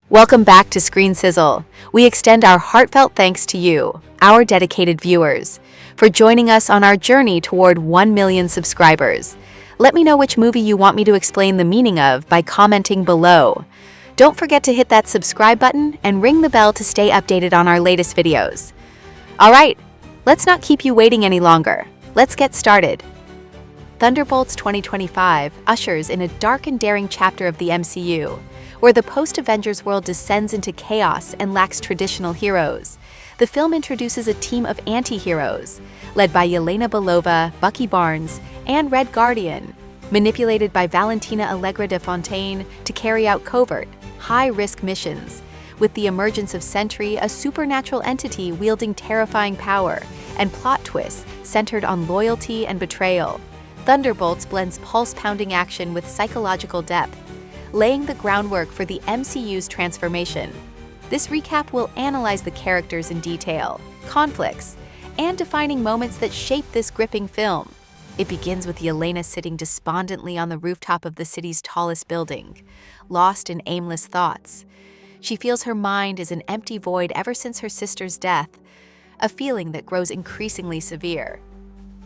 Welcome back to Screen Sizzle. We extend our heartfelt thanks to you, our dedicated viewers, for joining us on our journey toward 1 million subscribers. Let me know which movie you want me to explain the meaning of by commenting below. Don't forget to hit that subscribe button and ring the bell to stay updated on our latest videos. All right, let's not keep you waiting any longer. Let's get started. Thunderbolts 2025 ushers in a dark and daring chapter of the MCU, where the post-Avengers world descends into chaos and lacks traditional heroes. The film introduces a team of anti-heroes, led by Yelena Belova, Bucky Barnes, and Red Guardian, manipulated by Valentina Allegra de Fontaine to carry out covert, high-risk missions, with the emergence of Sentry, a supernatural entity wielding terrifying power, and plot twists centered on loyalty and betrayal. Thunderbolts blends pulse-pounding action with psychological depth, laying the groundwork for the MCU's transformation. This recap will analyze the characters in detail, conflicts, and defining moments that shape this gripping film. It begins with Yelena sitting despondently on the rooftop of the city's tallest building, lost in aimless thoughts. She feels her mind is an empty void ever since her sister's death, a feeling that grows increasingly severe.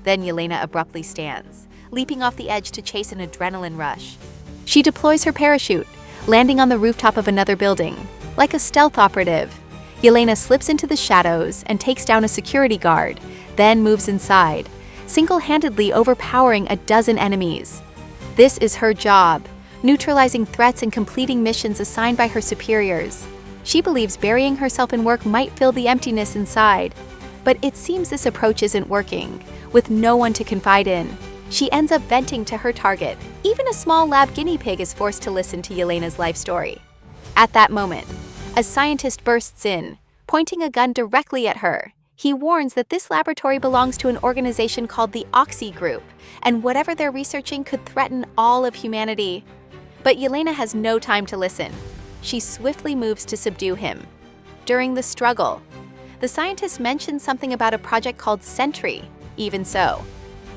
Then Yelena abruptly stands, leaping off the edge to chase an adrenaline rush. She deploys her parachute, landing on the rooftop of another building. Like a stealth operative, Yelena slips into the shadows and takes down a security guard, then moves inside, single-handedly overpowering a dozen enemies. This is her job, neutralizing threats and completing missions assigned by her superiors. She believes burying herself in work might fill the emptiness inside, but it seems this approach isn't working. With no one to confide in, she ends up venting to her target. Even a small lab guinea pig is forced to listen to Yelena's life story. At that moment, a scientist bursts in, pointing a gun directly at her. He warns that this laboratory belongs to an organization called the Oxy Group, and whatever they're researching could threaten all of humanity. But Yelena has no time to listen. She swiftly moves to subdue him. During the struggle, the scientist mentions something about a project called Sentry. Even so,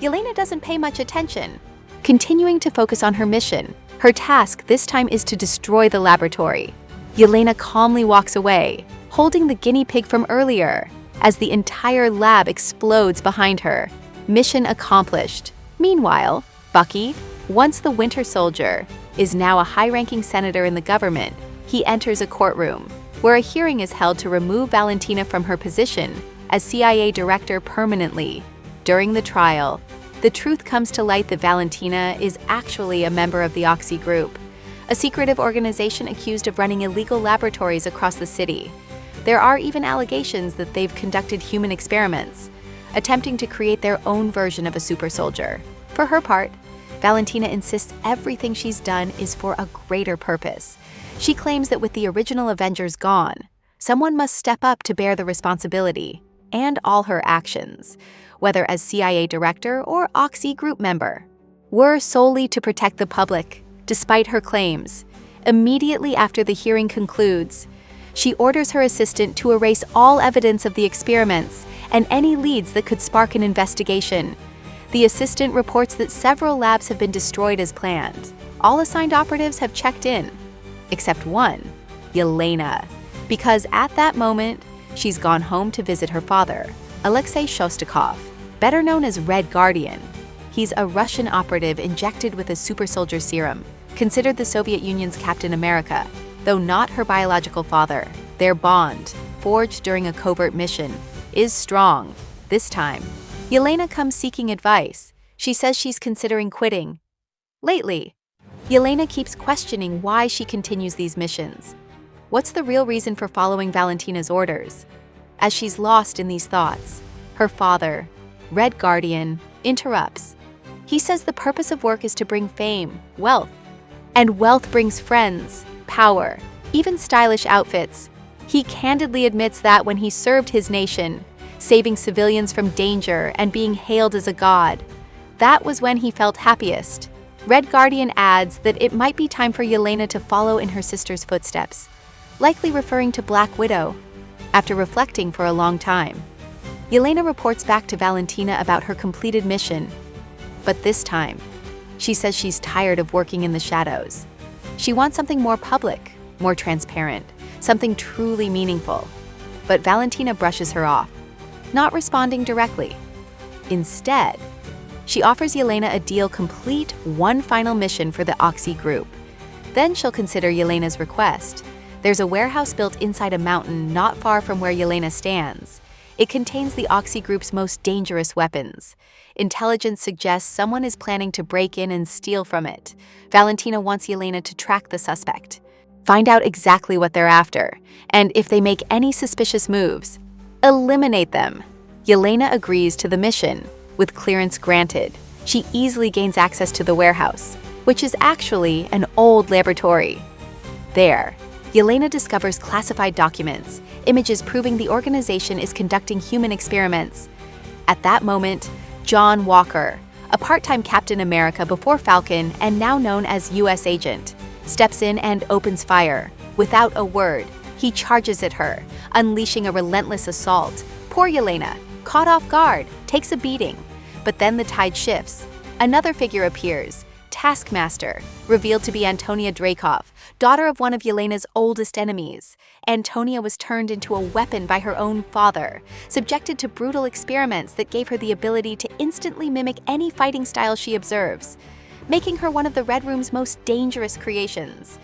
Yelena doesn't pay much attention. Continuing to focus on her mission, her task this time is to destroy the laboratory. Yelena calmly walks away, holding the guinea pig from earlier, as the entire lab explodes behind her. Mission accomplished. Meanwhile, Bucky, once the Winter Soldier, is now a high-ranking senator in the government. He enters a courtroom, where a hearing is held to remove Valentina from her position as CIA director permanently. During the trial, the truth comes to light that Valentina is actually a member of the Oxy Group, a secretive organization accused of running illegal laboratories across the city. There are even allegations that they've conducted human experiments, attempting to create their own version of a super soldier. For her part, Valentina insists everything she's done is for a greater purpose. She claims that with the original Avengers gone, someone must step up to bear the responsibility and all her actions, whether as CIA director or Oxy Group member, were solely to protect the public, despite her claims. Immediately after the hearing concludes, she orders her assistant to erase all evidence of the experiments and any leads that could spark an investigation. The assistant reports that several labs have been destroyed as planned. All assigned operatives have checked in, except one, Yelena, because at that moment, she's gone home to visit her father, Alexei Shostakov, better known as Red Guardian. He's a Russian operative injected with a super soldier serum, considered the Soviet Union's Captain America, though not her biological father. Their bond, forged during a covert mission, is strong. This time, Yelena comes seeking advice. She says she's considering quitting. Lately, Yelena keeps questioning why she continues these missions. What's the real reason for following Valentina's orders? As she's lost in these thoughts, her father, Red Guardian, interrupts. He says the purpose of work is to bring fame, wealth, and wealth brings friends, power, even stylish outfits. He candidly admits that when he served his nation, saving civilians from danger and being hailed as a god, that was when he felt happiest. Red Guardian adds that it might be time for Yelena to follow in her sister's footsteps, likely referring to Black Widow. After reflecting for a long time, Yelena reports back to Valentina about her completed mission. But this time, she says she's tired of working in the shadows. She wants something more public, more transparent. something truly meaningful. But Valentina brushes her off, not responding directly. Instead, she offers Yelena a deal: complete one final mission for the Oxy group. Then she'll consider Yelena's request. There's a warehouse built inside a mountain not far from where Yelena stands. It contains the Oxy group's most dangerous weapons. Intelligence suggests someone is planning to break in and steal from it. Valentina wants Yelena to track the suspect, find out exactly what they're after, and if they make any suspicious moves, eliminate them. Yelena agrees to the mission. With clearance granted, she easily gains access to the warehouse, which is actually an old laboratory. There, Yelena discovers classified documents, images proving the organization is conducting human experiments. At that moment, John Walker, a part-time Captain America before Falcon and now known as U.S. Agent, steps in and opens fire. Without a word, he charges at her, unleashing a relentless assault. Poor Yelena, caught off guard, takes a beating. But then the tide shifts. Another figure appears, Taskmaster, revealed to be Antonia Dreykov, daughter of one of Yelena's oldest enemies. Antonia was turned into a weapon by her own father, subjected to brutal experiments that gave her the ability to instantly mimic any fighting style she observes, making her one of the Red Room's most dangerous creations.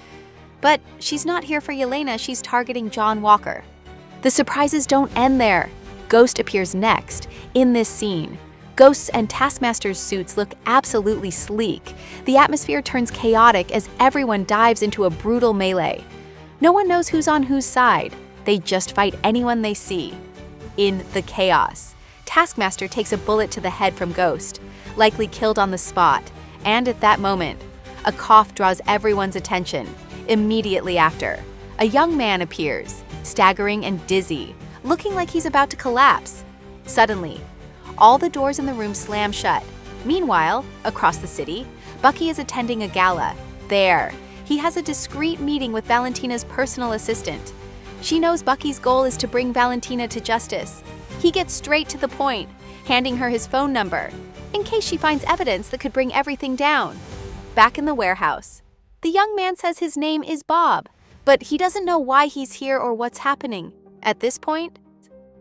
But she's not here for Yelena, she's targeting John Walker. The surprises don't end there. Ghost appears next, in this scene. Ghost's and Taskmaster's suits look absolutely sleek. The atmosphere turns chaotic as everyone dives into a brutal melee. No one knows who's on whose side. They just fight anyone they see. In the chaos, Taskmaster takes a bullet to the head from Ghost, likely killed on the spot. And at that moment, a cough draws everyone's attention. Immediately after, a young man appears, staggering and dizzy, looking like he's about to collapse. Suddenly, all the doors in the room slam shut. Meanwhile, across the city, Bucky is attending a gala. There, he has a discreet meeting with Valentina's personal assistant. She knows Bucky's goal is to bring Valentina to justice. He gets straight to the point, handing her his phone number, in case she finds evidence that could bring everything down. Back in the warehouse, the young man says his name is Bob, but he doesn't know why he's here or what's happening. At this point,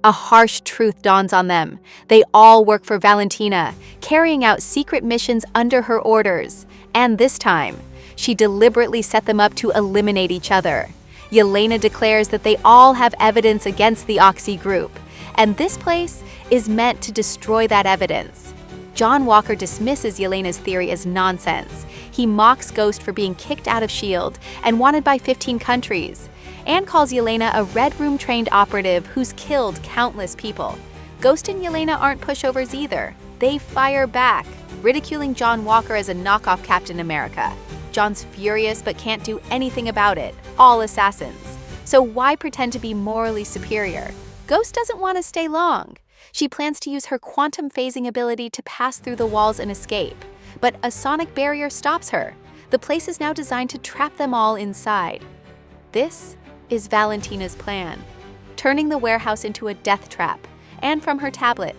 a harsh truth dawns on them. They all work for Valentina, carrying out secret missions under her orders. And this time, she deliberately set them up to eliminate each other. Yelena declares that they all have evidence against the Oxy group, and this place is meant to destroy that evidence. John Walker dismisses Yelena's theory as nonsense. He mocks Ghost for being kicked out of S.H.I.E.L.D. and wanted by 15 countries, and calls Yelena a Red Room-trained operative who's killed countless people. Ghost and Yelena aren't pushovers either. They fire back, ridiculing John Walker as a knockoff Captain America. John's furious but can't do anything about it, all assassins. So why pretend to be morally superior? Ghost doesn't want to stay long. She plans to use her quantum phasing ability to pass through the walls and escape. But a sonic barrier stops her. The place is now designed to trap them all inside. This is Valentina's plan, turning the warehouse into a death trap. And from her tablet,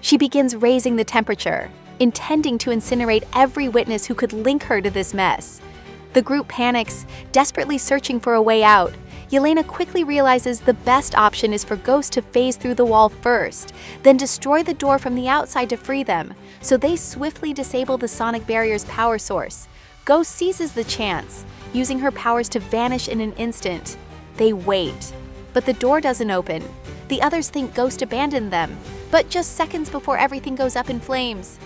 she begins raising the temperature, intending to incinerate every witness who could link her to this mess. The group panics, desperately searching for a way out. Yelena quickly realizes the best option is for Ghost to phase through the wall first, then destroy the door from the outside to free them, so they swiftly disable the sonic barrier's power source. Ghost seizes the chance, using her powers to vanish in an instant. They wait, but the door doesn't open. The others think Ghost abandoned them, but just seconds before everything goes up in flames,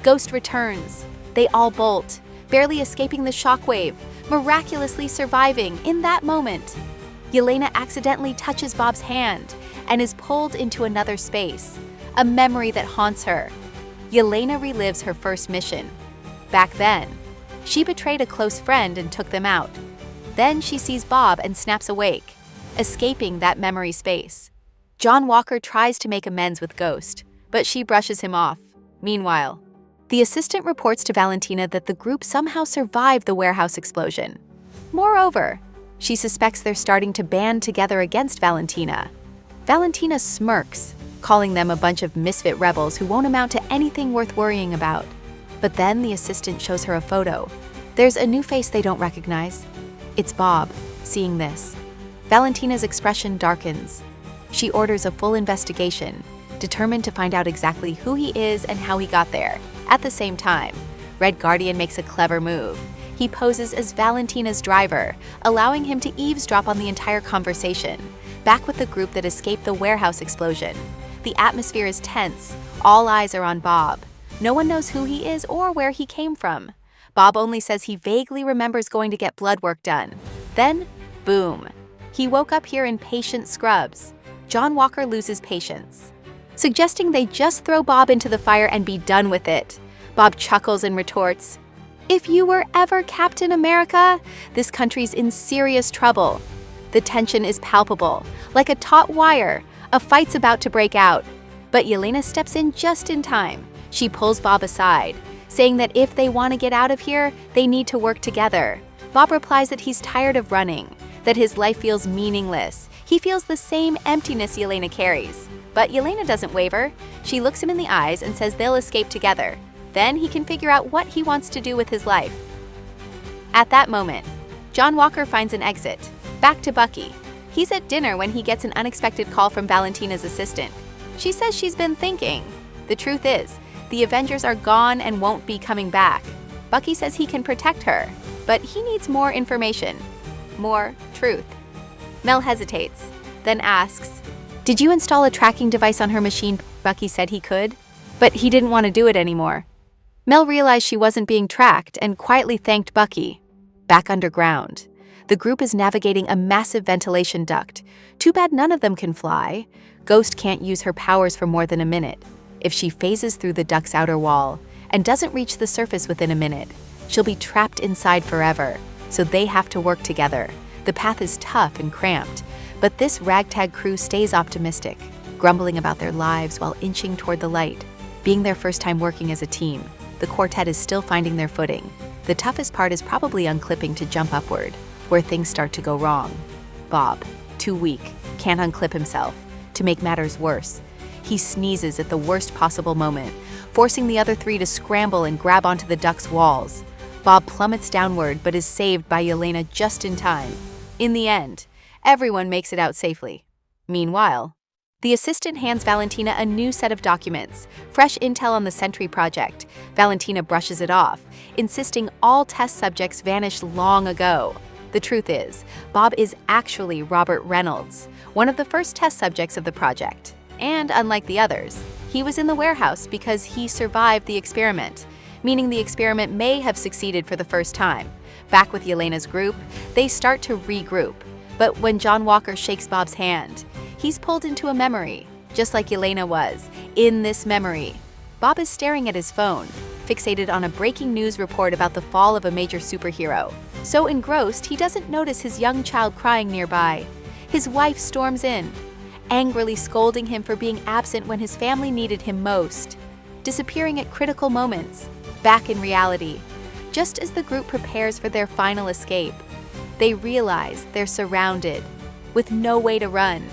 Ghost returns. They all bolt, barely escaping the shockwave, miraculously surviving in that moment. Yelena accidentally touches Bob's hand and is pulled into another space, a memory that haunts her. Yelena relives her first mission. Back then, she betrayed a close friend and took them out. Then she sees Bob and snaps awake, escaping that memory space. John Walker tries to make amends with Ghost, but she brushes him off. Meanwhile, the assistant reports to Valentina that the group somehow survived the warehouse explosion. Moreover, she suspects they're starting to band together against Valentina. Valentina smirks, calling them a bunch of misfit rebels who won't amount to anything worth worrying about. But then the assistant shows her a photo. There's a new face they don't recognize. It's Bob, seeing this. Valentina's expression darkens. She orders a full investigation, determined to find out exactly who he is and how he got there. At the same time, Red Guardian makes a clever move. He poses as Valentina's driver, allowing him to eavesdrop on the entire conversation, back with the group that escaped the warehouse explosion. The atmosphere is tense. All eyes are on Bob. No one knows who he is or where he came from. Bob only says he vaguely remembers going to get blood work done. Then, boom. He woke up here in patient scrubs. John Walker loses patience, suggesting they just throw Bob into the fire and be done with it. Bob chuckles and retorts, "If you were ever Captain America, this country's in serious trouble." The tension is palpable. Like a taut wire, a fight's about to break out. But Yelena steps in just in time. She pulls Bob aside, saying that if they want to get out of here, they need to work together. Bob replies that he's tired of running, that his life feels meaningless. He feels the same emptiness Yelena carries. But Yelena doesn't waver. She looks him in the eyes and says they'll escape together. Then he can figure out what he wants to do with his life. At that moment, John Walker finds an exit. Back to Bucky. He's at dinner when he gets an unexpected call from Valentina's assistant. She says she's been thinking. The truth is, the Avengers are gone and won't be coming back. Bucky says he can protect her, but he needs more information. More truth. Mel hesitates, then asks, "Did you install a tracking device on her machine?" Bucky said he could, but he didn't want to do it anymore. Mel realized she wasn't being tracked and quietly thanked Bucky. Back underground, the group is navigating a massive ventilation duct. Too bad none of them can fly. Ghost can't use her powers for more than a minute. If she phases through the duct's outer wall and doesn't reach the surface within a minute, she'll be trapped inside forever, so they have to work together. The path is tough and cramped, but this ragtag crew stays optimistic, grumbling about their lives while inching toward the light. Being their first time working as a team, the quartet is still finding their footing. The toughest part is probably unclipping to jump upward, where things start to go wrong. Bob, too weak, can't unclip himself. To make matters worse, he sneezes at the worst possible moment, forcing the other three to scramble and grab onto the duct's walls. Bob plummets downward but is saved by Yelena just in time. In the end, everyone makes it out safely. Meanwhile, the assistant hands Valentina a new set of documents, fresh intel on the Sentry project. Valentina brushes it off, insisting all test subjects vanished long ago. The truth is, Bob is actually Robert Reynolds, one of the first test subjects of the project. And unlike the others, he was in the warehouse because he survived the experiment, meaning the experiment may have succeeded for the first time. Back with Yelena's group, they start to regroup. But when John Walker shakes Bob's hand, he's pulled into a memory, just like Yelena was. In this memory, Bob is staring at his phone, fixated on a breaking news report about the fall of a major superhero. So engrossed, he doesn't notice his young child crying nearby. His wife storms in, angrily scolding him for being absent when his family needed him most, disappearing at critical moments. Back in reality, just as the group prepares for their final escape, they realize they're surrounded, with no way to run.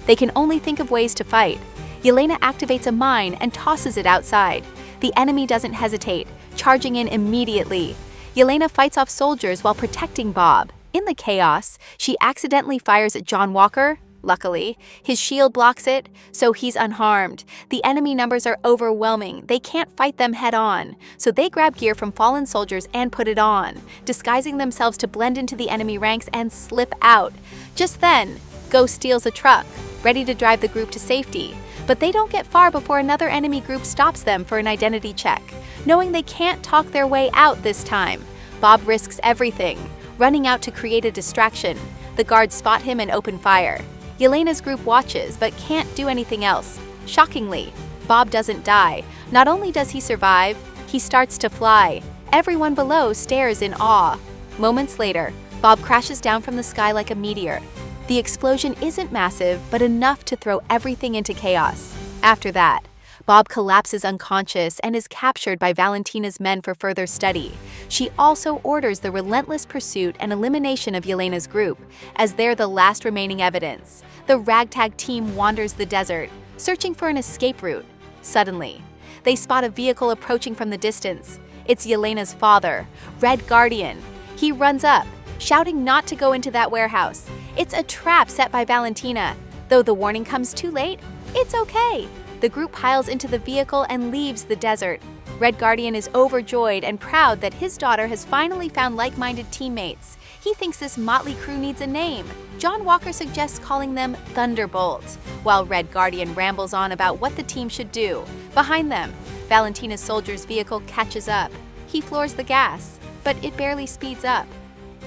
They can only think of ways to fight. Yelena activates a mine and tosses it outside. The enemy doesn't hesitate, charging in immediately. Yelena fights off soldiers while protecting Bob. In the chaos, she accidentally fires at John Walker. Luckily, his shield blocks it, so he's unharmed. The enemy numbers are overwhelming. They can't fight them head-on, so they grab gear from fallen soldiers and put it on, disguising themselves to blend into the enemy ranks and slip out. Just then, Ghost steals a truck, ready to drive the group to safety. But they don't get far before another enemy group stops them for an identity check. Knowing they can't talk their way out this time, Bob risks everything, running out to create a distraction. The guards spot him and open fire. Yelena's group watches, but can't do anything else. Shockingly, Bob doesn't die. Not only does he survive, he starts to fly. Everyone below stares in awe. Moments later, Bob crashes down from the sky like a meteor. The explosion isn't massive, but enough to throw everything into chaos. After that, Bob collapses unconscious and is captured by Valentina's men for further study. She also orders the relentless pursuit and elimination of Yelena's group, as they're the last remaining evidence. The ragtag team wanders the desert, searching for an escape route. Suddenly, they spot a vehicle approaching from the distance. It's Yelena's father, Red Guardian. He runs up, shouting not to go into that warehouse. It's a trap set by Valentina. Though the warning comes too late, it's okay. The group piles into the vehicle and leaves the desert. Red Guardian is overjoyed and proud that his daughter has finally found like-minded teammates. He thinks this motley crew needs a name. John Walker suggests calling them Thunderbolts, while Red Guardian rambles on about what the team should do. Behind them, Valentina's soldier's vehicle catches up. He floors the gas, but it barely speeds up.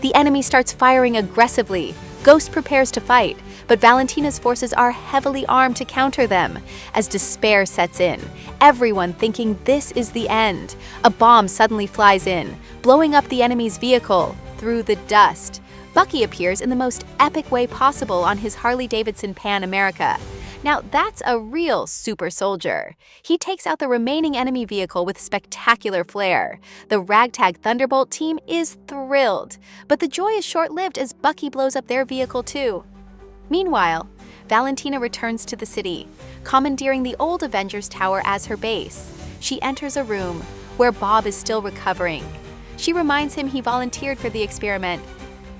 The enemy starts firing aggressively. Ghost prepares to fight, but Valentina's forces are heavily armed to counter them. As despair sets in, everyone thinking this is the end, a bomb suddenly flies in, blowing up the enemy's vehicle through the dust. Bucky appears in the most epic way possible on his Harley-Davidson Pan America. Now that's a real super soldier. He takes out the remaining enemy vehicle with spectacular flair. The ragtag Thunderbolt team is thrilled, but the joy is short-lived as Bucky blows up their vehicle too. Meanwhile, Valentina returns to the city, commandeering the old Avengers Tower as her base. She enters a room where Bob is still recovering. She reminds him he volunteered for the experiment.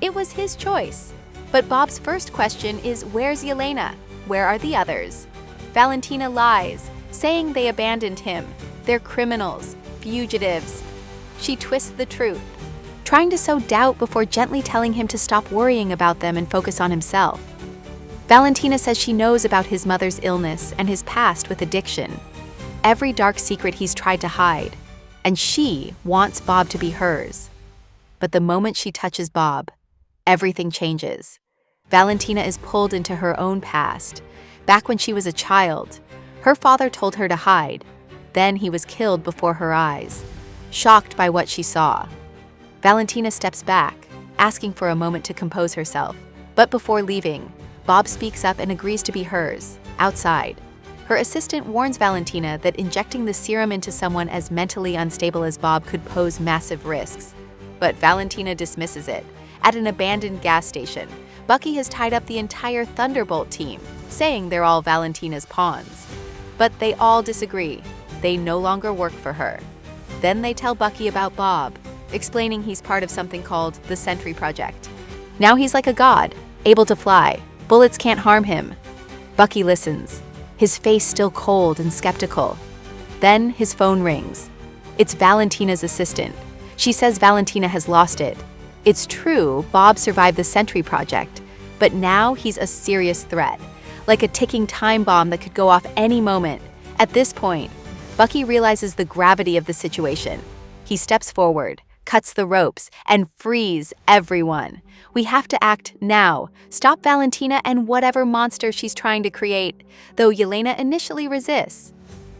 It was his choice. But Bob's first question is, where's Yelena? Where are the others? Valentina lies, saying they abandoned him. They're criminals, fugitives. She twists the truth, trying to sow doubt before gently telling him to stop worrying about them and focus on himself. Valentina says she knows about his mother's illness and his past with addiction, every dark secret he's tried to hide, and she wants Bob to be hers. But the moment she touches Bob, everything changes. Valentina is pulled into her own past. Back when she was a child, her father told her to hide. Then he was killed before her eyes. Shocked by what she saw, Valentina steps back, asking for a moment to compose herself. But before leaving, Bob speaks up and agrees to be hers, outside. Her assistant warns Valentina that injecting the serum into someone as mentally unstable as Bob could pose massive risks. But Valentina dismisses it. At an abandoned gas station, Bucky has tied up the entire Thunderbolt team, saying they're all Valentina's pawns. But they all disagree. They no longer work for her. Then they tell Bucky about Bob, explaining he's part of something called the Sentry Project. Now he's like a god, able to fly. Bullets can't harm him. Bucky listens, his face still cold and skeptical. Then his phone rings. It's Valentina's assistant. She says Valentina has lost it. It's true, Bob survived the Sentry Project, but now he's a serious threat, like a ticking time bomb that could go off any moment. At this point, Bucky realizes the gravity of the situation. He steps forward, cuts the ropes, and frees everyone. We have to act now. Stop Valentina and whatever monster she's trying to create, though Yelena initially resists.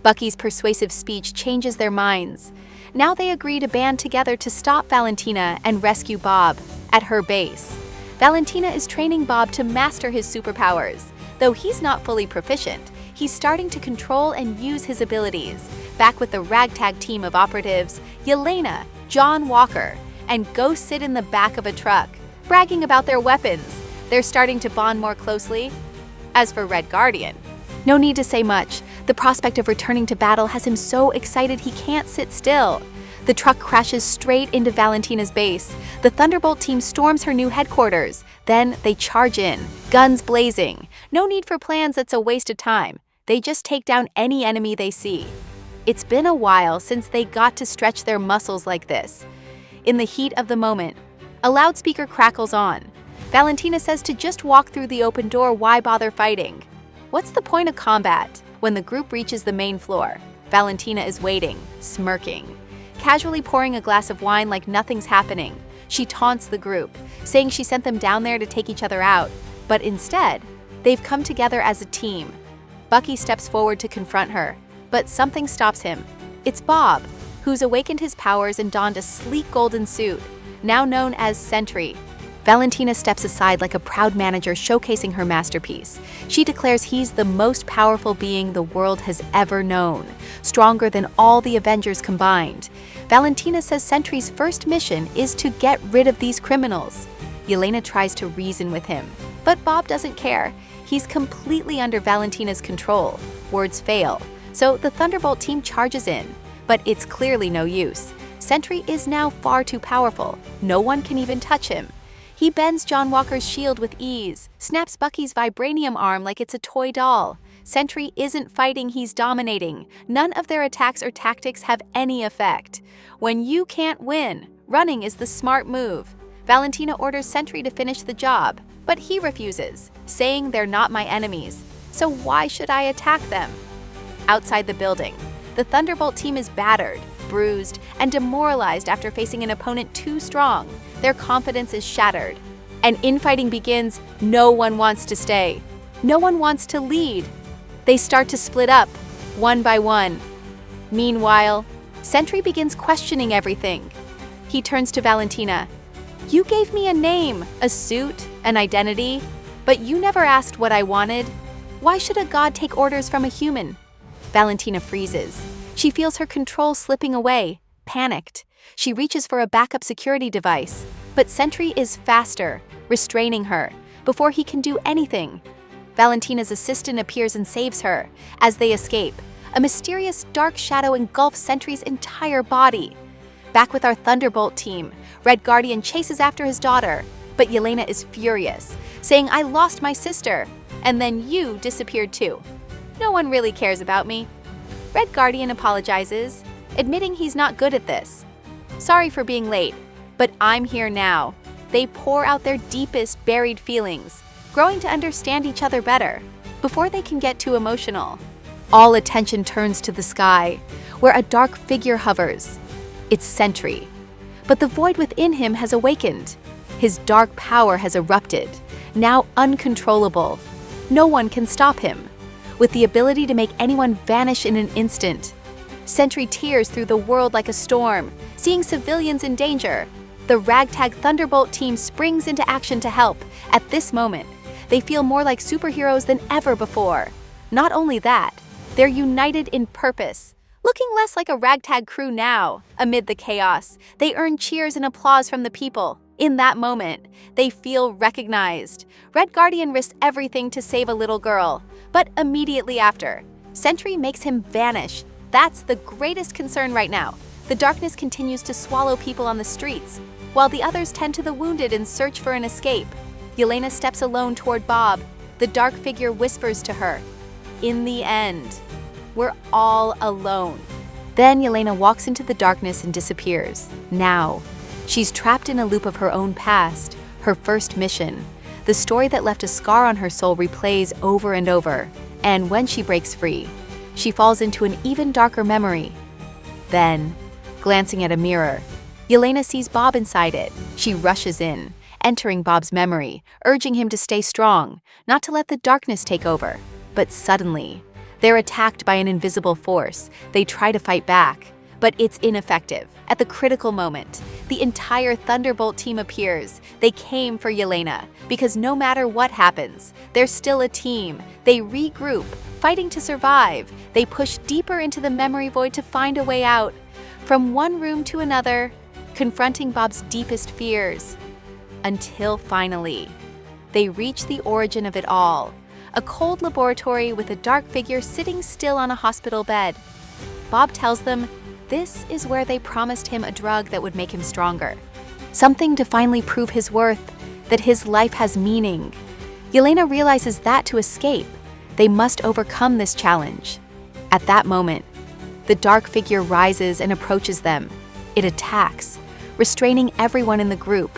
Bucky's persuasive speech changes their minds. Now they agree to band together to stop Valentina and rescue Bob at her base. Valentina is training Bob to master his superpowers. Though he's not fully proficient, he's starting to control and use his abilities. Back with the ragtag team of operatives, Yelena, John Walker, and go sit in the back of a truck, bragging about their weapons. They're starting to bond more closely. As for Red Guardian, no need to say much. The prospect of returning to battle has him so excited he can't sit still. The truck crashes straight into Valentina's base. The Thunderbolt team storms her new headquarters. Then they charge in, guns blazing. No need for plans, that's a waste of time. They just take down any enemy they see. It's been a while since they got to stretch their muscles like this. In the heat of the moment, a loudspeaker crackles on. Valentina says to just walk through the open door, why bother fighting? What's the point of combat? When the group reaches the main floor, Valentina is waiting, smirking, casually pouring a glass of wine like nothing's happening. She taunts the group, saying she sent them down there to take each other out, but instead, they've come together as a team. Bucky steps forward to confront her, but something stops him. It's Bob, who's awakened his powers and donned a sleek golden suit, now known as Sentry. Valentina steps aside like a proud manager showcasing her masterpiece. She declares he's the most powerful being the world has ever known, stronger than all the Avengers combined. Valentina says Sentry's first mission is to get rid of these criminals. Yelena tries to reason with him, but Bob doesn't care. He's completely under Valentina's control. Words fail, so the Thunderbolt team charges in, but it's clearly no use. Sentry is now far too powerful. No one can even touch him. He bends John Walker's shield with ease, snaps Bucky's vibranium arm like it's a toy doll. Sentry isn't fighting, he's dominating. None of their attacks or tactics have any effect. When you can't win, running is the smart move. Valentina orders Sentry to finish the job, but he refuses, saying they're not my enemies, so why should I attack them? Outside the building, the Thunderbolt team is battered, bruised, and demoralized after facing an opponent too strong. Their confidence is shattered. And infighting begins. No one wants to stay. No one wants to lead. They start to split up, one by one. Meanwhile, Sentry begins questioning everything. He turns to Valentina. You gave me a name, a suit, an identity, but you never asked what I wanted. Why should a god take orders from a human? Valentina freezes. She feels her control slipping away, panicked. She reaches for a backup security device, but Sentry is faster, restraining her before he can do anything. Valentina's assistant appears and saves her. As they escape, a mysterious dark shadow engulfs Sentry's entire body. Back with our Thunderbolt team, Red Guardian chases after his daughter, but Yelena is furious, saying, I lost my sister, and then you disappeared too. No one really cares about me. Red Guardian apologizes, admitting he's not good at this. Sorry for being late, but I'm here now. They pour out their deepest buried feelings, growing to understand each other better, before they can get too emotional. All attention turns to the sky, where a dark figure hovers. It's Sentry. But the void within him has awakened. His dark power has erupted, now uncontrollable. No one can stop him. With the ability to make anyone vanish in an instant, Sentry tears through the world like a storm, seeing civilians in danger. The ragtag Thunderbolt team springs into action to help. At this moment, they feel more like superheroes than ever before. Not only that, they're united in purpose, looking less like a ragtag crew now. Amid the chaos, they earn cheers and applause from the people. In that moment, they feel recognized. Red Guardian risks everything to save a little girl, but immediately after, Sentry makes him vanish. That's the greatest concern right now. The darkness continues to swallow people on the streets, while the others tend to the wounded and search for an escape. Yelena steps alone toward Bob. The dark figure whispers to her, in the end, we're all alone. Then Yelena walks into the darkness and disappears. Now, she's trapped in a loop of her own past, her first mission. The story that left a scar on her soul replays over and over, and when she breaks free, she falls into an even darker memory. Then, glancing at a mirror, Yelena sees Bob inside it. She rushes in, entering Bob's memory, urging him to stay strong, not to let the darkness take over. But suddenly, they're attacked by an invisible force. They try to fight back, but it's ineffective. At the critical moment, the entire Thunderbolt team appears. They came for Yelena, because no matter what happens, they're still a team. They regroup, fighting to survive. They push deeper into the memory void to find a way out. From one room to another, confronting Bob's deepest fears. Until finally, they reach the origin of it all. A cold laboratory with a dark figure sitting still on a hospital bed. Bob tells them this is where they promised him a drug that would make him stronger. Something to finally prove his worth, that his life has meaning. Yelena realizes that to escape, they must overcome this challenge. At that moment, the dark figure rises and approaches them. It attacks, restraining everyone in the group.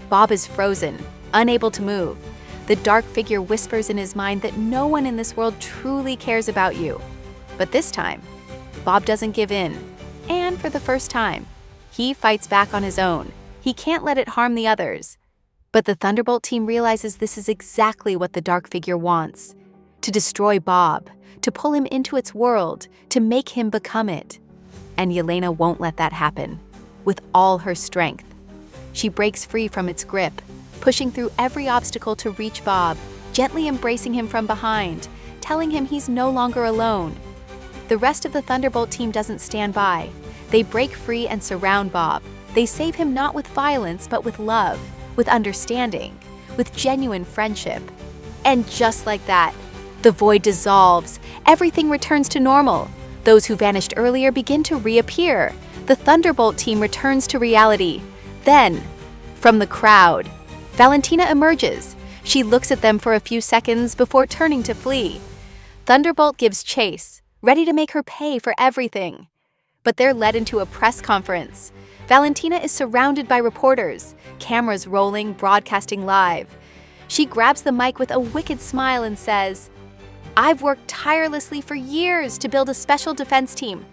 Bob is frozen, unable to move. The dark figure whispers in his mind that no one in this world truly cares about you. But this time, Bob doesn't give in. And for the first time, he fights back on his own. He can't let it harm the others. But the Thunderbolt team realizes this is exactly what the dark figure wants. To destroy Bob, to pull him into its world, to make him become it. And Yelena won't let that happen. With all her strength, she breaks free from its grip, pushing through every obstacle to reach Bob, gently embracing him from behind, telling him he's no longer alone. The rest of the Thunderbolt team doesn't stand by. They break free and surround Bob. They save him not with violence, but with love, with understanding, with genuine friendship. And just like that, the void dissolves. Everything returns to normal. Those who vanished earlier begin to reappear. The Thunderbolt team returns to reality. Then, from the crowd, Valentina emerges. She looks at them for a few seconds before turning to flee. Thunderbolt gives chase, ready to make her pay for everything. But they're led into a press conference. Valentina is surrounded by reporters, cameras rolling, broadcasting live. She grabs the mic with a wicked smile and says, "I've worked tirelessly for years to build a special defense team.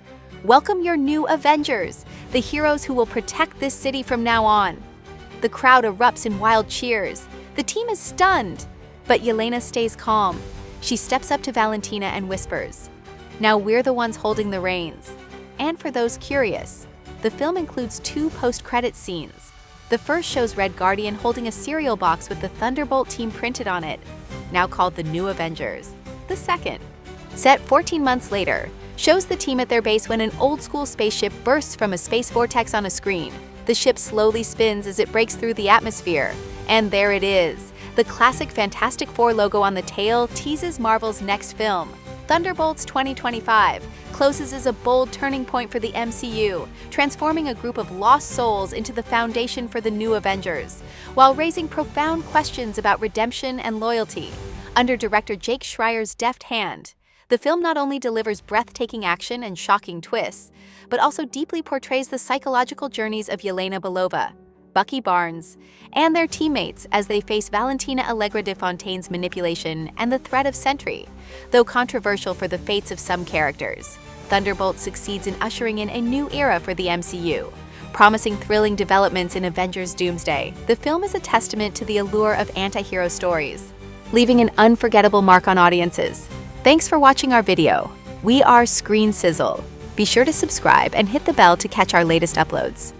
Welcome your new Avengers, the heroes who will protect this city from now on." The crowd erupts in wild cheers. The team is stunned, but Yelena stays calm. She steps up to Valentina and whispers, "Now we're the ones holding the reins." And for those curious, the film includes 2 post-credit scenes. The first shows Red Guardian holding a cereal box with the Thunderbolt team printed on it, now called the New Avengers. The second, set 14 months later, shows the team at their base when an old-school spaceship bursts from a space vortex on a screen. The ship slowly spins as it breaks through the atmosphere. And there it is. The classic Fantastic Four logo on the tail teases Marvel's next film. Thunderbolts 2025 closes as a bold turning point for the MCU, transforming a group of lost souls into the foundation for the new Avengers, while raising profound questions about redemption and loyalty. Under director Jake Schreier's deft hand, the film not only delivers breathtaking action and shocking twists, but also deeply portrays the psychological journeys of Yelena Belova, Bucky Barnes, and their teammates as they face Valentina Allegra de Fontaine's manipulation and the threat of Sentry. Though controversial for the fates of some characters, Thunderbolt succeeds in ushering in a new era for the MCU. Promising thrilling developments in Avengers Doomsday, the film is a testament to the allure of anti-hero stories, leaving an unforgettable mark on audiences. Thanks for watching our video. We are Screen Sizzle. Be sure to subscribe and hit the bell to catch our latest uploads.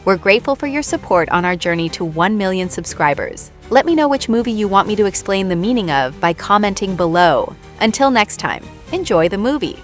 We're grateful for your support on our journey to 1 million subscribers. Let me know which movie you want me to explain the meaning of by commenting below. Until next time, enjoy the movie.